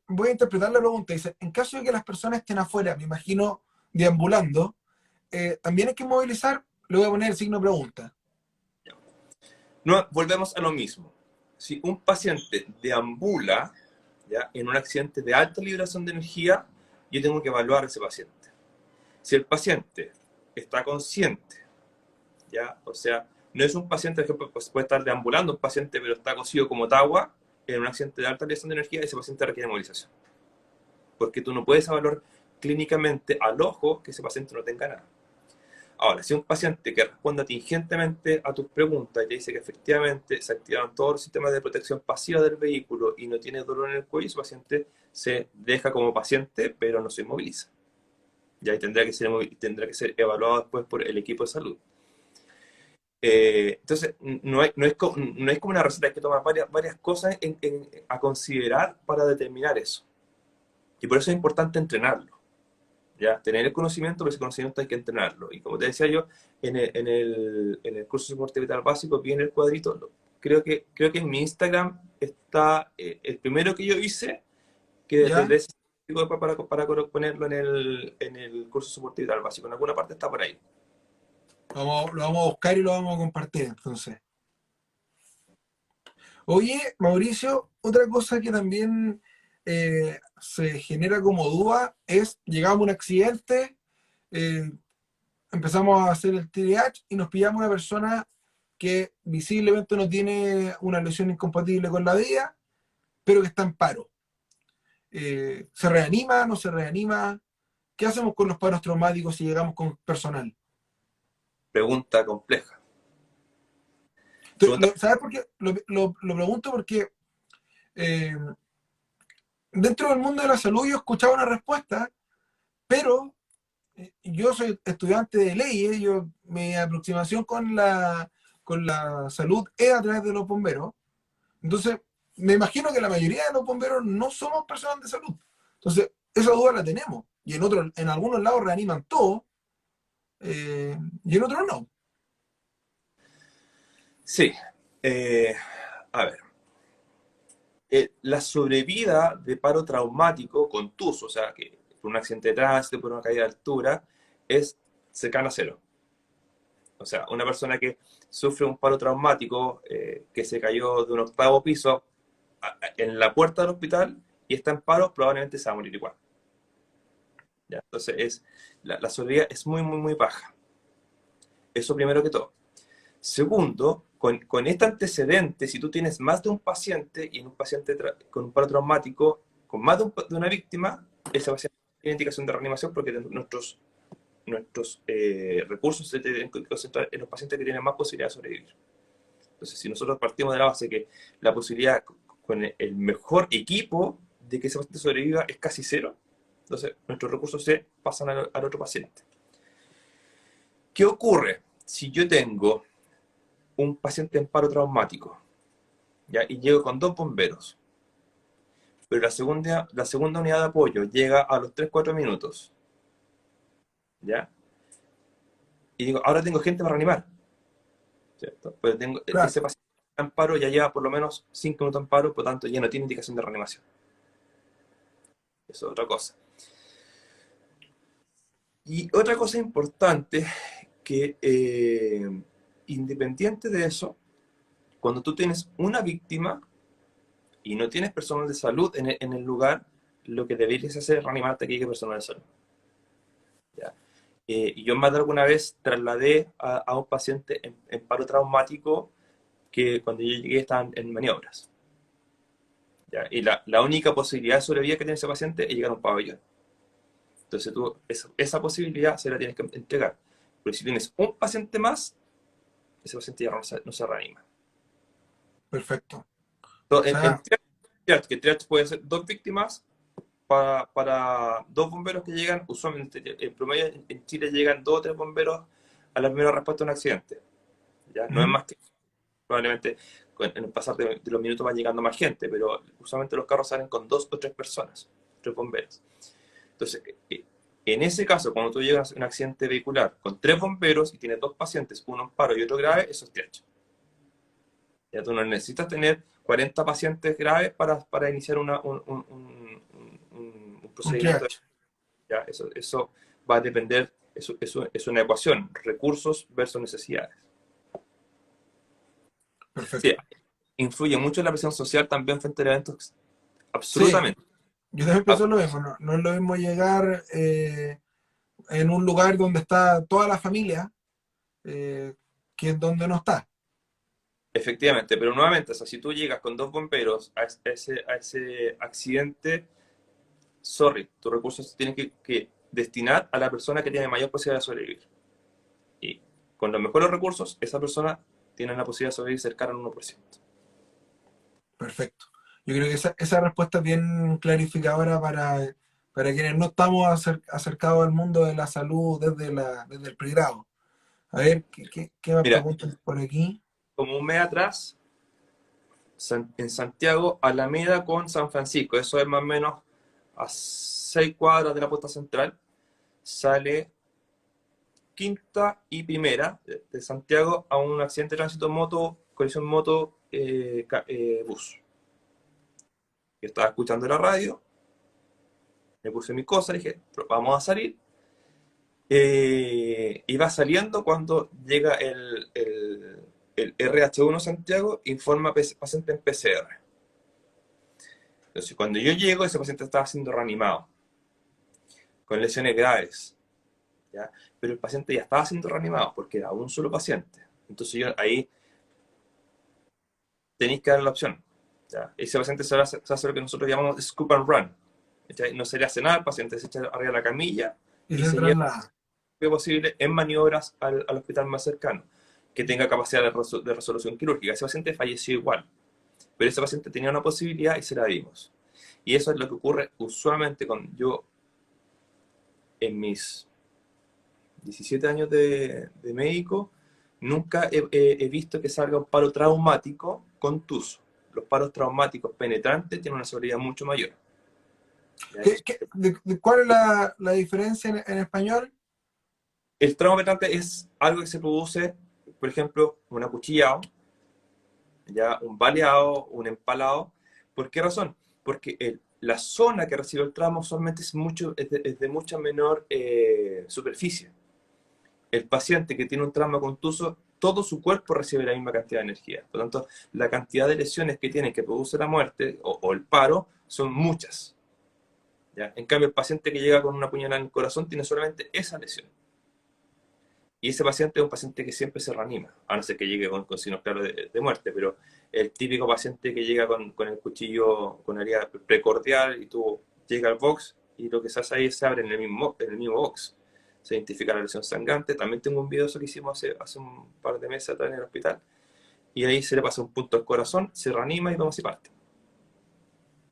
voy a interpretar la pregunta, dice, en caso de que las personas estén afuera, me imagino, deambulando, también hay que movilizar, le voy a poner el signo de pregunta. No, volvemos a lo mismo. Si un paciente deambula, ¿ya?, en un accidente de alta liberación de energía, yo tengo que evaluar a ese paciente. Si el paciente está consciente, ¿ya? O sea, no es un paciente que puede estar deambulando, un paciente pero está cosido como tagua, en un accidente de alta liberación de energía, ese paciente requiere movilización. Porque tú no puedes evaluar clínicamente al ojo que ese paciente no tenga nada. Ahora, si un paciente que responde tingentemente a tus preguntas y te dice que efectivamente se activaron todos los sistemas de protección pasiva del vehículo y no tiene dolor en el cuello, ese paciente se deja como paciente, pero no se inmoviliza. Y ahí tendrá que ser evaluado después por el equipo de salud. Entonces, no es como una receta, hay que tomar varias cosas a considerar para determinar eso. Y por eso es importante entrenarlo. ¿Ya? Tener el conocimiento, pero ese conocimiento hay que entrenarlo. Y como te decía yo, en el curso de soporte vital básico viene el cuadrito. Creo que en mi Instagram está el primero que yo hice, que desde ese para ponerlo en el curso de soporte vital básico. En alguna parte está por ahí. Lo vamos a buscar y lo vamos a compartir entonces. Oye, Mauricio, otra cosa que también se genera como duda es, llegamos a un accidente, eh, empezamos a hacer el TDAH y nos pillamos una persona que visiblemente no tiene una lesión incompatible con la vida, pero que está en paro. ¿Se reanima? ¿No se reanima? ¿Qué hacemos con los paros traumáticos si llegamos con personal? Pregunta compleja. ¿Sabes por qué? Lo pregunto porque eh, dentro del mundo de la salud yo escuchaba una respuesta, pero yo soy estudiante de leyes, mi aproximación con la salud es a través de los bomberos. Entonces, me imagino que la mayoría de los bomberos no somos personas de salud. Entonces, esa duda la tenemos. Y en algunos lados reaniman todo, y en otros no. Sí. A ver. La sobrevida de paro traumático contuso, o sea, que por un accidente de tránsito, por una caída de altura, es cercana a cero. O sea, una persona que sufre un paro traumático, que se cayó de un 8º piso en la puerta del hospital y está en paro, probablemente se va a morir igual. ¿Ya? Entonces, la sobrevida es muy, muy, muy baja. Eso primero que todo. Segundo, con este antecedente, si tú tienes más de un paciente y en un paciente con un paro traumático, con más de una víctima, ese paciente tiene indicación de reanimación porque nuestros recursos se tienen que concentrar en los pacientes que tienen más posibilidad de sobrevivir. Entonces, si nosotros partimos de la base que la posibilidad con el mejor equipo de que ese paciente sobreviva es casi cero, entonces nuestros recursos se pasan al otro paciente. ¿Qué ocurre si yo tengo un paciente en paro traumático, ¿ya? Y llego con 2 bomberos, pero la segunda unidad de apoyo llega a los 3-4 minutos, ¿ya? Y digo, ahora tengo gente para reanimar, ¿cierto? Pero Claro, ese paciente en paro ya lleva por lo menos 5 minutos en paro, por lo tanto ya no tiene indicación de reanimación. Eso es otra cosa. Y otra cosa importante, que independiente de eso, cuando tú tienes una víctima y no tienes personal de salud en el lugar, lo que deberías hacer es reanimar hasta que llegue personal de salud. ¿Ya? Y yo más de alguna vez trasladé a un paciente en paro traumático que cuando yo llegué estaban en maniobras. ¿Ya? Y la única posibilidad de sobrevivir que tiene ese paciente es llegar a un pabellón. Entonces tú esa posibilidad se la tienes que entregar. Pero si tienes un paciente más, ese paciente ya no se reanima. perfecto. O Entonces, en sea, triage, que triage puede ser 2 víctimas para 2 bomberos que llegan, usualmente en promedio en Chile llegan 2 o 3 bomberos a la primera respuesta a un accidente. ¿Ya? No es ujú, más que probablemente en el pasar de los minutos va llegando más gente, pero usualmente los carros salen con 2 o 3 personas, 3 bomberos. Entonces, en ese caso, cuando tú llegas a un accidente vehicular con 3 bomberos y tienes 2 pacientes, uno en paro y otro grave, eso es triage. Ya tú no necesitas tener 40 pacientes graves para iniciar un un procedimiento. triage. ¿Ya? Eso va a depender, eso es una ecuación, recursos versus necesidades. Sí, Perfecto. influye mucho en la presión social también frente a eventos, Sí, absolutamente. yo también pienso Ab- lo mismo. No, no es lo mismo llegar en un lugar donde está toda la familia eh, que en donde no está. Efectivamente, pero nuevamente, o sea, si tú llegas con 2 bomberos a ese accidente, sorry, tus recursos se tienen que destinar a la persona que tiene mayor posibilidad de sobrevivir. Y con los mejores recursos, esa persona tiene la posibilidad de sobrevivir cercana al 1%. Perfecto. Yo creo que esa respuesta es bien clarificadora para quienes no estamos acercados al mundo de la salud desde el pregrado. A ver, ¿qué me Mira, preguntan por aquí? como un mes atrás, en Santiago, Alameda con San Francisco, eso es más o menos a 6 cuadras de la puerta central, sale Quinta y Primera de Santiago a un accidente de tránsito moto, colisión moto, bus. Yo estaba escuchando la radio, me puse mis cosas, dije, vamos a salir. Iba saliendo cuando llega el RH1 Santiago, informa paciente en PCR. Entonces, cuando yo llego, ese paciente estaba siendo reanimado, con lesiones graves, ¿ya? Pero el paciente ya estaba siendo reanimado porque era un solo paciente. Entonces yo ahí tenéis que dar la opción, ¿ya? Ese paciente se hace lo que nosotros llamamos scoop and run. ¿Ya? No se le hace nada, el paciente se echa arriba de la camilla Y y se se lleva traslada. lo posible en maniobras al hospital más cercano, que tenga capacidad de resolución quirúrgica. Ese paciente falleció igual, pero ese paciente tenía una posibilidad y se la dimos. Y eso es lo que ocurre usualmente con yo en mis 17 años de médico, nunca he visto que salga un paro traumático contuso. Los paros traumáticos penetrantes tienen una severidad mucho mayor. ¿Ya? ¿Cuál es la diferencia en español? El trauma penetrante es algo que se produce, por ejemplo, un acuchillado, ya un baleado, un empalado. ¿Por qué razón? Porque la zona que recibe el trauma usualmente es de mucha menor superficie. el paciente que tiene un trauma contuso, todo su cuerpo recibe la misma cantidad de energía. Por lo tanto, la cantidad de lesiones que tiene que produce la muerte o el paro son muchas. ¿Ya? En cambio, el paciente que llega con una puñalada en el corazón tiene solamente esa lesión. Y ese paciente es un paciente que siempre se reanima, a no ser que llegue con signos claros de muerte, pero el típico paciente que llega con el cuchillo, con herida precordial, y tú llegas al box y lo que se hace ahí es se abre en el mismo box. Se identifica la lesión sangrante. También tengo un video eso que hicimos hace un par de meses atrás en el hospital. Y ahí se le pasa un punto al corazón, se reanima y vamos y parte.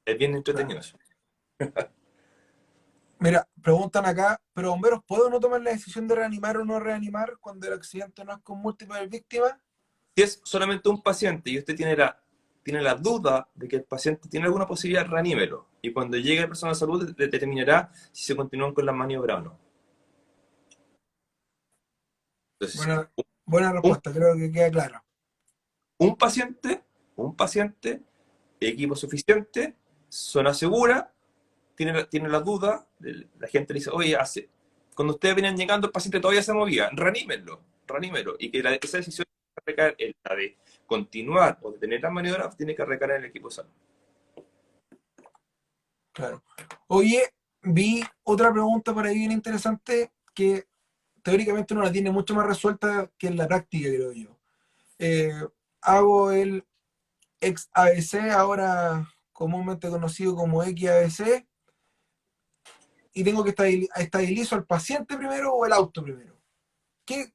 Es bien entretenido Claro. eso. Mira, preguntan acá, pero bomberos, ¿puedo no tomar la decisión de reanimar o no reanimar cuando el accidente no es con múltiples víctimas? Si es solamente un paciente y usted tiene la duda de que el paciente tiene alguna posibilidad, reanímelo. Y cuando llegue el personal de salud, determinará si se continúan con las maniobras o no. Entonces, Buena, buena un, respuesta, creo que queda claro. un paciente, un paciente, equipo suficiente, zona segura, tiene la duda, la gente le dice, oye, cuando ustedes vienen llegando, el paciente todavía se movía, reanímelo. Y que esa decisión recaer en la de continuar o detener la maniobra, tiene que recaer en el equipo de salud. Claro. Oye, vi otra pregunta por ahí bien interesante que teóricamente uno la tiene mucho más resuelta que en la práctica, creo yo. Eh, hago el ex ABC, ahora comúnmente conocido como XABC, y tengo que estabilizo al paciente primero o el auto primero. ¿Qué,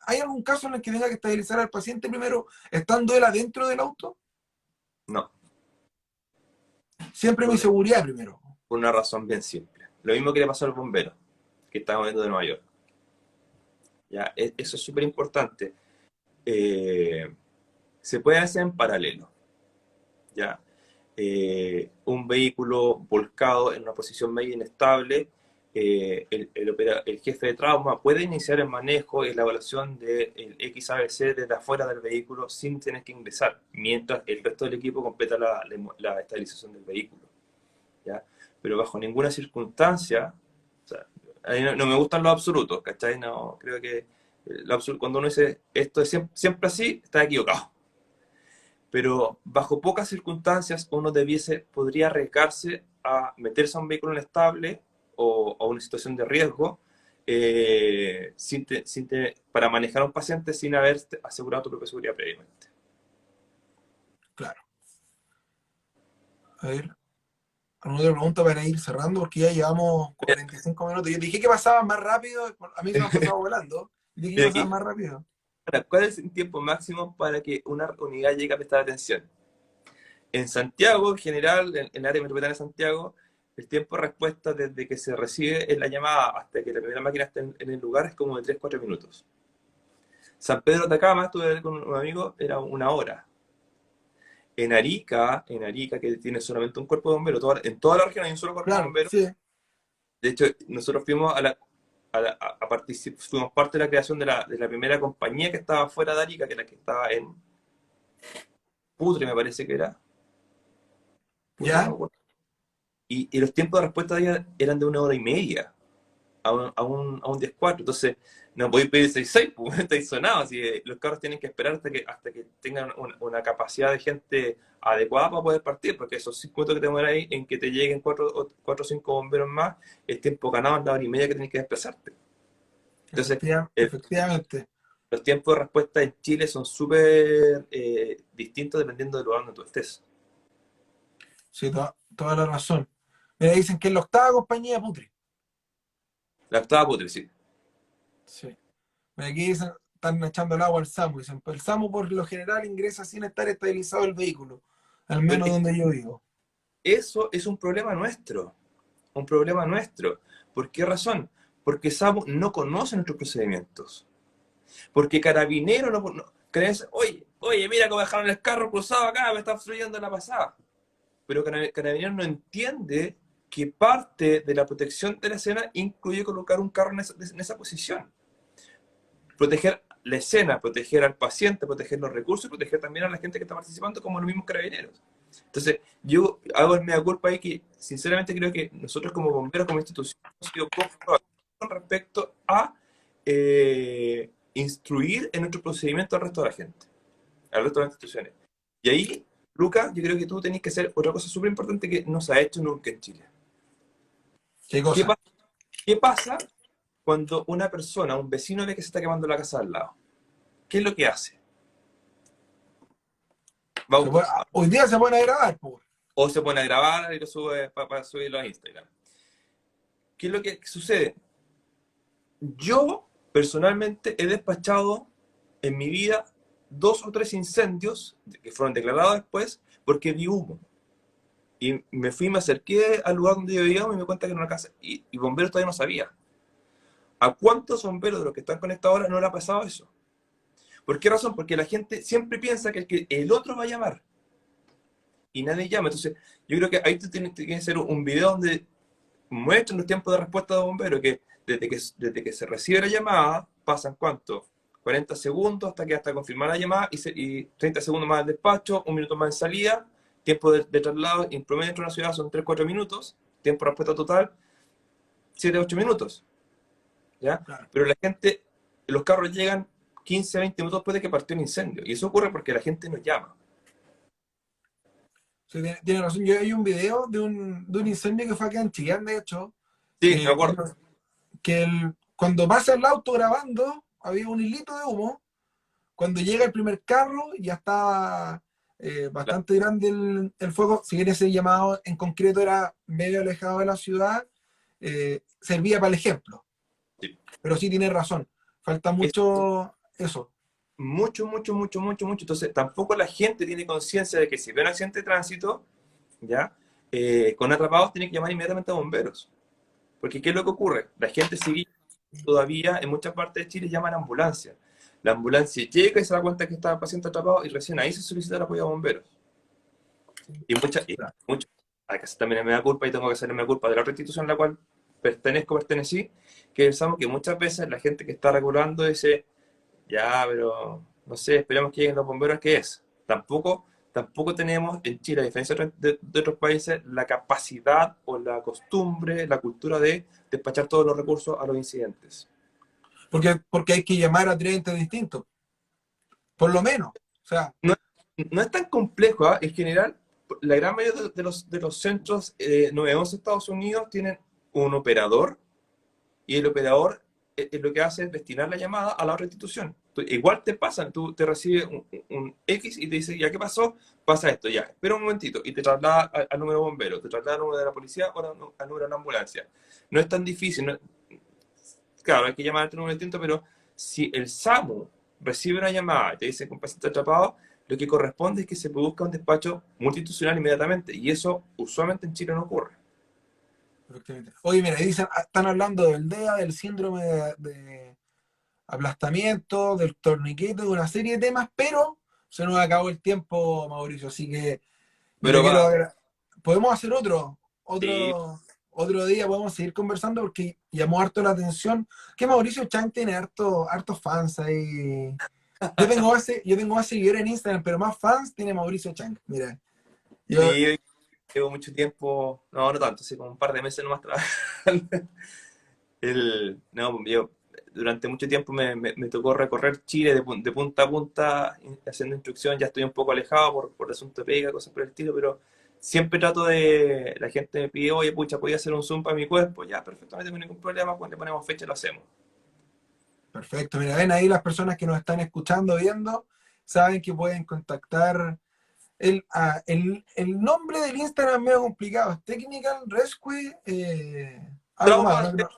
¿Hay algún caso en el que tenga que estabilizar al paciente primero estando él adentro del auto? No, Siempre mi por, seguridad primero. por una razón bien simple. Lo mismo que le pasó al bombero, que estaba viendo de Nueva York. ¿Ya? Eso es súper importante. Eh, se puede hacer en paralelo. ¿Ya? Un vehículo volcado en una posición medio inestable, el jefe de trauma puede iniciar el manejo y la evaluación del XABC desde afuera del vehículo sin tener que ingresar, mientras el resto del equipo completa la estabilización del vehículo. ¿Ya? Pero bajo ninguna circunstancia, o sea, a mí no me gustan los absolutos, ¿cachai? No, creo que cuando uno dice esto es siempre así, está equivocado. Pero bajo pocas circunstancias uno podría arriesgarse a meterse a un vehículo inestable o a una situación de riesgo para manejar a un paciente sin haber asegurado tu propia seguridad previamente. Claro. A ver, alguna otra pregunta para ir cerrando, porque ya llevamos 45 minutos. Yo dije que pasaba más rápido, a mí se me ha pasado volando. Dije que Mira pasaba aquí, más rápido. ahora, ¿cuál es el tiempo máximo para que una unidad llegue a prestar atención? En Santiago, en general, en el área metropolitana de Santiago, el tiempo de respuesta desde que se recibe en la llamada hasta que la primera máquina esté en el lugar es como de 3-4 minutos. San Pedro de Atacama, estuve con un amigo, era una hora. En Arica, que tiene solamente un cuerpo de bomberos, en toda la región hay un solo cuerpo de Claro, bomberos. sí. De hecho, nosotros fuimos fuimos parte de la creación de la primera compañía que estaba fuera de Arica, que era la que estaba en Putre, me parece que era. Putre, no me ¿Ya? acuerdo. Y los tiempos de respuesta de ella eran de 1 hora y media a un 10-4. Entonces, no podéis pedir 6-6, pues estáis sonados. Así que los carros tienen que esperar hasta que tengan una capacidad de gente adecuada para poder partir, porque esos 5 minutos que te demoran ahí en que te lleguen 4 o 5 bomberos más, es tiempo ganado en la hora y media que tienes que desplazarte. Entonces, Efectivamente. los tiempos de respuesta en Chile son súper distintos dependiendo del lugar donde tú estés. Sí, toda la razón. Me dicen que es la octava compañía de Putri. La octava putre, sí. Sí. Aquí dicen, están echando el agua al SAMU. Dicen, pues el SAMU por lo general ingresa sin estar estabilizado el vehículo. Al Pero menos donde yo vivo. eso es un problema nuestro. Un problema nuestro. ¿Por qué razón? Porque SAMU no conoce nuestros procedimientos. Porque Carabinero Carabineros, oye, mira cómo dejaron el carro cruzado acá, me está obstruyendo la pasada. Pero Carabinero no entiende que parte de la protección de la escena incluye colocar un carro en esa posición. Proteger la escena, proteger al paciente, proteger los recursos y proteger también a la gente que está participando como los mismos carabineros. Entonces, yo hago el mea culpa ahí que sinceramente creo que nosotros como bomberos, como institución, hemos sido poco proactivos con respecto a instruir en nuestro procedimiento al resto de la gente, al resto de las instituciones. Y ahí, Lucas, yo creo que tú tenés que hacer otra cosa súper importante que no se ha hecho nunca en Chile. ¿Qué ¿Qué, cosa? qué pasa cuando una persona, un vecino ve que se está quemando la casa al lado? ¿Qué es lo que hace? Va a buscar, Hoy día se pone a grabar, pues. o se pone a grabar y lo sube para subirlo a Instagram. ¿Qué es lo que sucede? Yo, personalmente, he despachado en mi vida 2 o 3 incendios que fueron declarados después porque vi humo. Y me fui, me acerqué al lugar donde yo vivía y me di cuenta que era una casa. Y bomberos todavía no sabía. ¿A cuántos bomberos de los que están conectados ahora no le ha pasado eso? ¿Por qué razón? Porque la gente siempre piensa que el otro va a llamar. Y nadie llama. Entonces, yo creo que ahí tú tienes que hacer un video donde muestran los tiempos de respuesta de bomberos, que desde que se recibe la llamada, pasan ¿cuánto? 40 segundos hasta confirmar la llamada y 30 segundos más de despacho, 1 minuto más en salida, tiempo de traslado en promedio dentro de una ciudad son 3-4 minutos, tiempo de respuesta total 7-8 minutos, ¿ya? Claro. Pero la gente, los carros llegan 15-20 minutos después de que partió un incendio, y eso ocurre porque la gente nos llama. Sí, tiene razón. Yo hay un video de un incendio que fue acá en Chillán, de hecho, Sí, me acuerdo. cuando pasa el auto grabando, había un hilito de humo. Cuando llega el primer carro, ya estaba bastante grande el fuego. Si bien ese llamado en concreto era medio alejado de la ciudad, servía para el ejemplo. Sí. Pero sí tiene razón. Falta mucho eso. Mucho, mucho, mucho, mucho, mucho. Entonces, tampoco la gente tiene conciencia de que si ve un accidente de tránsito, ¿ya? Con atrapados tiene que llamar inmediatamente a bomberos. Porque ¿qué es lo que ocurre? La gente civil todavía en muchas partes de Chile llaman a ambulancia. La ambulancia llega y se da cuenta que está el paciente atrapado y recién ahí se solicita el apoyo a bomberos. Y acá también me da culpa y tengo que hacerme culpa de la otra institución a la cual pertenecí, que pensamos que muchas veces la gente que está regulando dice, ya, pero no sé, esperamos que lleguen los bomberos, ¿qué es? Tampoco tenemos en Chile, a diferencia de otros países, la capacidad o la costumbre, la cultura de despachar todos los recursos a los incidentes. Porque hay que llamar a 30 distintos. Por lo menos. O sea, No, no es tan complejo, ¿ah? En general, la gran mayoría de los centros 911 de Estados Unidos tienen un operador y el operador lo que hace es destinar la llamada a la otra institución. Igual te pasan, tú te recibes un X y te dice, ya, ¿qué pasó? Pasa esto, ya, espera un momentito, y te traslada al número de bomberos, te traslada al número de la policía o al número de la ambulancia. No es tan difícil, claro, hay que llamar a otro número distinto, pero si el SAMU recibe una llamada y te dice que un paciente atrapado, lo que corresponde es que se produzca un despacho multitucional inmediatamente, y eso usualmente en Chile no ocurre. efectivamente. Oye, mira, dicen, están hablando del DEA, del síndrome de aplastamiento, del torniquete, de una serie de temas, pero se nos acabó el tiempo, Mauricio, así que yo te Pero quiero va, podemos hacer otro, sí, otro, otro día, podemos seguir conversando porque llamó harto la atención que Mauricio Chang tiene hartos fans ahí. Yo tengo más seguidores en Instagram, pero más fans tiene Mauricio Chang. Mira, yo, sí, llevo mucho tiempo, no tanto, así como un par de meses nomás trabajando. No, yo durante mucho tiempo me tocó recorrer Chile de punta a punta haciendo instrucción, ya estoy un poco alejado por asunto de pega, cosas por el estilo, pero siempre la gente me pide, oye, pucha, ¿podía hacer un Zoom para mi cuerpo? Ya, perfecto, no tengo ningún problema, cuando le ponemos fecha lo hacemos. perfecto. Mira, ven ahí las personas que nos están escuchando, viendo, saben que pueden contactar. El nombre del Instagram es medio complicado, es Technical Rescue, algo más, Trauma, ¿no?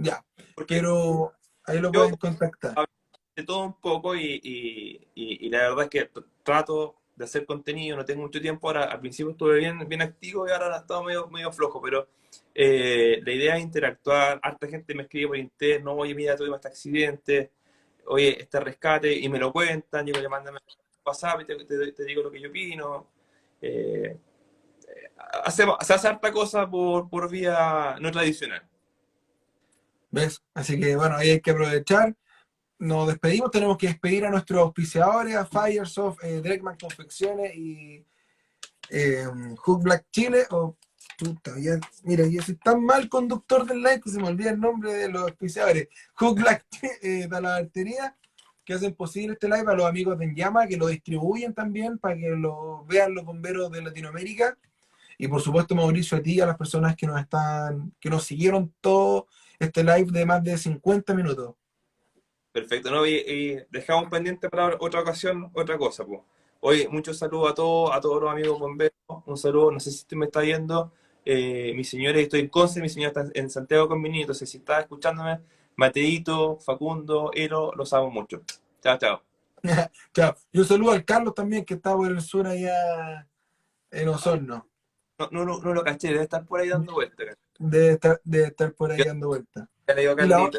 Ya, porque pero ahí lo yo pueden contactar. de todo un poco y la verdad es que trato de hacer contenido, no tengo mucho tiempo, ahora al principio estuve bien activo y ahora he estado medio flojo, pero la idea es interactuar, harta gente me escribe por interno, oye, mira, tuvimos este accidente, oye, este rescate, y me lo cuentan, yo le mandan WhatsApp y te digo lo que yo opino. Eh, se hace harta cosa por vía no tradicional. ¿Ves? Así que bueno, ahí hay que aprovechar. Nos despedimos, tenemos que despedir a nuestros auspiciadores, a Firesoft, Dreckman Confecciones y Hook Black Chile, o Puta, mira, yo soy tan mal conductor del live que se me olvida el nombre de los auspiciadores. Hook Talabartería, que hacen posible este live, a los amigos de Enllama, que lo distribuyen también para que lo vean los bomberos de Latinoamérica. Y por supuesto, Mauricio, a ti y a las personas que nos siguieron todo este live de más de 50 minutos. Perfecto, ¿no? Y dejamos pendiente para otra ocasión, otra cosa, pues. Oye, muchos saludos a todos los amigos bomberos. Un saludo, no sé si usted me está viendo. Mi señora, estoy en Conce, mi señora está en Santiago con mi niño, entonces si está escuchándome, Mateito, Facundo, Ero, los amo mucho. Chao, chao. Chao. Y un saludo al Carlos también, que está por el sur allá en Osorno. No lo caché, debe estar por ahí dando vueltas. Debe estar por ahí dando vueltas. Ya le digo Y la, Carlita.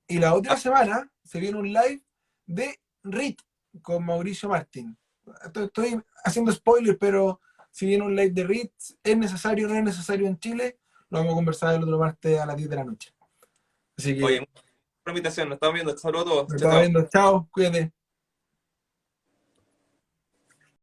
y la otra Ah, semana se viene un live de RIT con Mauricio Martín. Estoy haciendo spoilers, pero si viene un live de RIT, ¿es necesario o no es necesario en Chile? Lo vamos a conversar el otro martes a las 10 de la noche. Así oye, que mucha invitación, nos estamos viendo. Saludos a todos. nos Chao, estamos chao. viendo. Chao, cuídate.